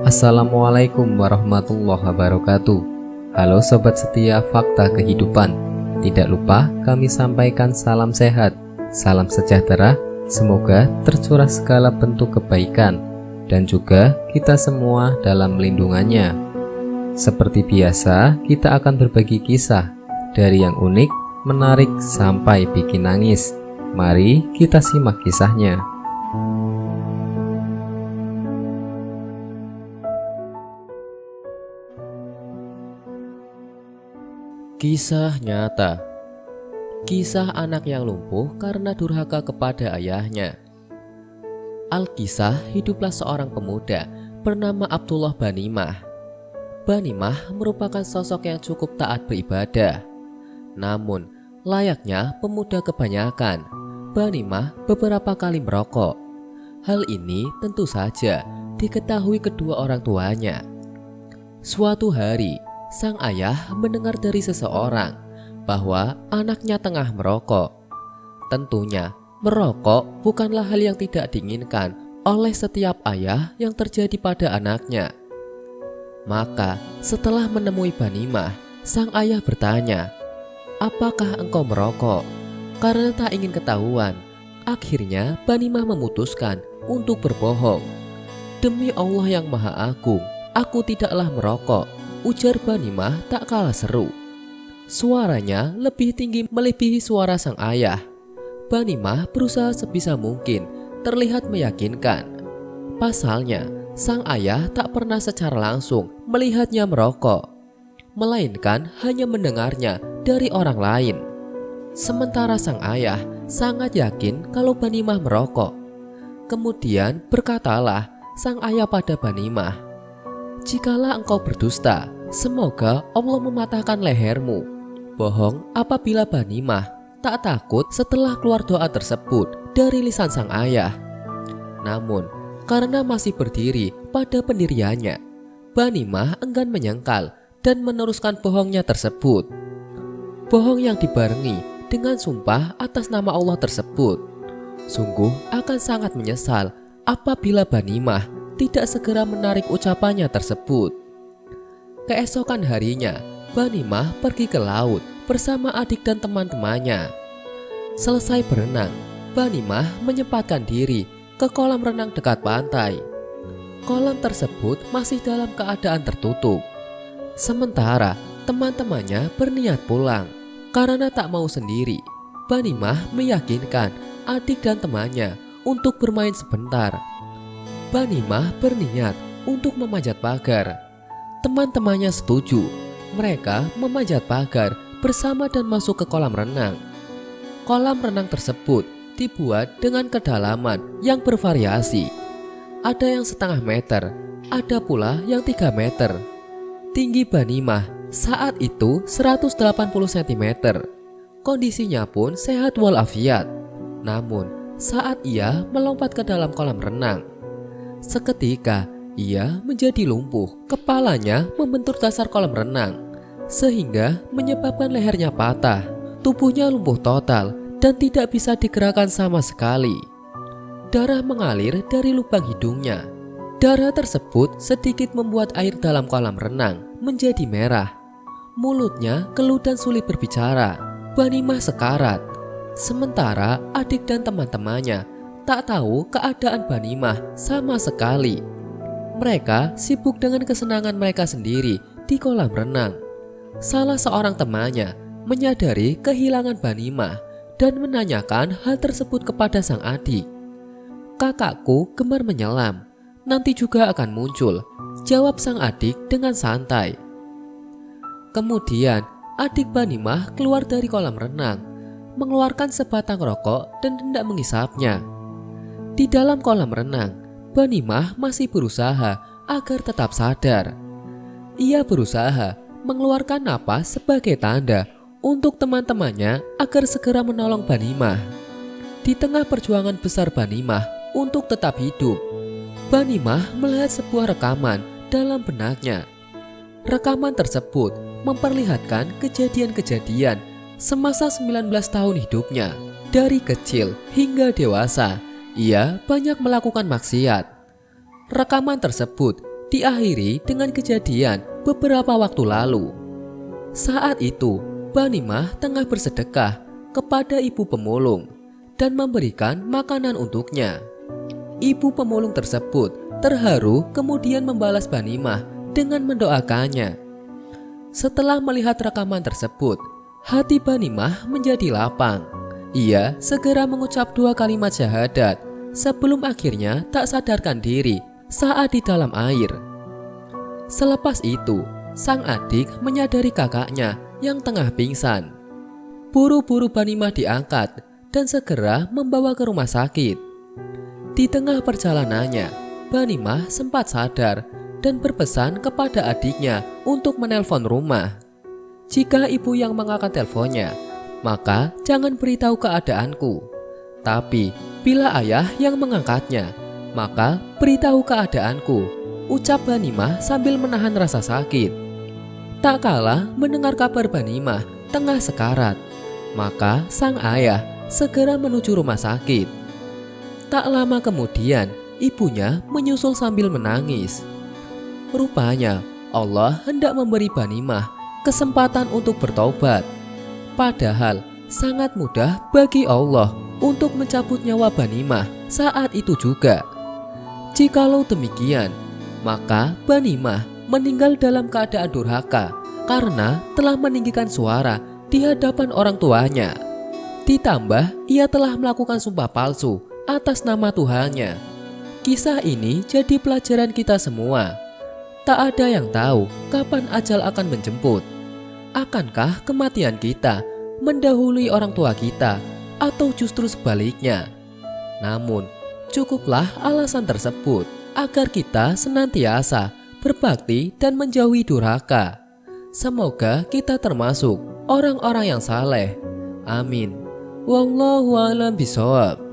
Assalamualaikum warahmatullahi wabarakatuh. Halo sobat setia Fakta Kehidupan. Tidak lupa kami sampaikan salam sehat, salam sejahtera. Semoga tercurah segala bentuk kebaikan dan juga kita semua dalam lindungannya. Seperti biasa, kita akan berbagi kisah dari yang unik, menarik sampai bikin nangis. Mari kita simak kisahnya. Kisah nyata. Kisah anak yang lumpuh karena durhaka kepada ayahnya. Alkisah, hiduplah seorang pemuda bernama Abdullah Banimah. Banimah merupakan sosok yang cukup taat beribadah. Namun, layaknya pemuda kebanyakan, Banimah beberapa kali merokok. Hal ini tentu saja diketahui kedua orang tuanya. Suatu hari, sang ayah mendengar dari seseorang bahwa anaknya tengah merokok. Tentunya, merokok bukanlah hal yang tidak diinginkan oleh setiap ayah yang terjadi pada anaknya. Maka, setelah menemui Banimah, sang ayah bertanya, "Apakah engkau merokok?" Karena tak ingin ketahuan, akhirnya Banimah memutuskan untuk berbohong. "Demi Allah yang Maha Agung, aku tidaklah merokok," ujar Banimah tak kalah seru. Suaranya lebih tinggi melebihi suara sang ayah. Banimah berusaha sebisa mungkin terlihat meyakinkan. Pasalnya, sang ayah tak pernah secara langsung melihatnya merokok, melainkan hanya mendengarnya dari orang lain. Sementara sang ayah sangat yakin kalau Banimah merokok. Kemudian berkatalah sang ayah pada Banimah, "Jikalau engkau berdusta, semoga Allah mematahkan lehermu." Bohong apabila Banimah tak takut setelah keluar doa tersebut dari lisan sang ayah. Namun, karena masih berdiri pada pendiriannya, Banimah enggan menyangkal dan meneruskan bohongnya tersebut. Bohong yang dibarengi dengan sumpah atas nama Allah tersebut. Sungguh akan sangat menyesal apabila Banimah tidak segera menarik ucapannya tersebut. Keesokan harinya, Banimah pergi ke laut bersama adik dan teman-temannya. Selesai berenang, Banimah menyempatkan diri ke kolam renang dekat pantai. Kolam tersebut masih dalam keadaan tertutup. Sementara teman-temannya berniat pulang. Karena tak mau sendiri, Banimah meyakinkan adik dan temannya untuk bermain sebentar. Banimah berniat untuk memanjat pagar. Teman-temannya setuju. Mereka memanjat pagar bersama dan masuk ke kolam renang. Kolam renang tersebut dibuat dengan kedalaman yang bervariasi. Ada yang setengah meter, ada pula yang 3 meter. Tinggi Banimah saat itu 180 cm. Kondisinya pun sehat walafiat. Namun, saat ia melompat ke dalam kolam renang, seketika ia menjadi lumpuh. Kepalanya membentur dasar kolam renang, sehingga menyebabkan lehernya patah. Tubuhnya lumpuh total dan tidak bisa digerakkan sama sekali. Darah mengalir dari lubang hidungnya. Darah tersebut sedikit membuat air dalam kolam renang menjadi merah. Mulutnya keluh dan sulit berbicara. Banimah sekarat. Sementara adik dan teman-temannya tak tahu keadaan Banimah sama sekali. Mereka sibuk dengan kesenangan mereka sendiri di kolam renang. Salah seorang temannya menyadari kehilangan Banimah dan menanyakan hal tersebut kepada sang adik. "Kakakku gemar menyelam, nanti juga akan muncul," jawab sang adik dengan santai. Kemudian adik Banimah keluar dari kolam renang, mengeluarkan sebatang rokok dan hendak menghisapnya. Di dalam kolam renang, Banimah masih berusaha agar tetap sadar. Ia berusaha mengeluarkan napas sebagai tanda untuk teman-temannya agar segera menolong Banimah. Di tengah perjuangan besar Banimah untuk tetap hidup, Banimah melihat sebuah rekaman dalam benaknya. Rekaman tersebut memperlihatkan kejadian-kejadian semasa 19 tahun hidupnya. Dari kecil hingga dewasa, ia banyak melakukan maksiat. Rekaman tersebut diakhiri dengan kejadian beberapa waktu lalu. Saat itu, Banimah tengah bersedekah kepada ibu pemulung dan memberikan makanan untuknya. Ibu pemulung tersebut terharu kemudian membalas Banimah dengan mendoakannya. Setelah melihat rekaman tersebut, hati Banimah menjadi lapang. Ia segera mengucap 2 kalimat syahadat sebelum akhirnya tak sadarkan diri saat di dalam air. Selepas itu, sang adik menyadari kakaknya yang tengah pingsan. Buru-buru Banimah diangkat dan segera membawa ke rumah sakit. Di tengah perjalanannya, Banimah sempat sadar dan berpesan kepada adiknya untuk menelpon rumah. Jika ibu yang mengangkat teleponnya, maka jangan beritahu keadaanku. Tapi bila ayah yang mengangkatnya, maka beritahu keadaanku, ucap Banimah sambil menahan rasa sakit. Tak kalah mendengar kabar Banimah tengah sekarat, maka sang ayah segera menuju rumah sakit. Tak lama kemudian, ibunya menyusul sambil menangis. Rupanya Allah hendak memberi Banimah kesempatan untuk bertobat. Padahal sangat mudah bagi Allah untuk mencabut nyawa Banimah saat itu juga. Jikalau demikian, maka Banimah meninggal dalam keadaan durhaka karena telah meninggikan suara di hadapan orang tuanya. Ditambah ia telah melakukan sumpah palsu atas nama Tuhannya. Kisah ini jadi pelajaran kita semua. Tak ada yang tahu kapan ajal akan menjemput. Akankah kematian kita mendahului orang tua kita atau justru sebaliknya? Namun, cukuplah alasan tersebut agar kita senantiasa berbakti dan menjauhi durhaka. Semoga kita termasuk orang-orang yang saleh. Amin. Wallahu a'lam bishawab.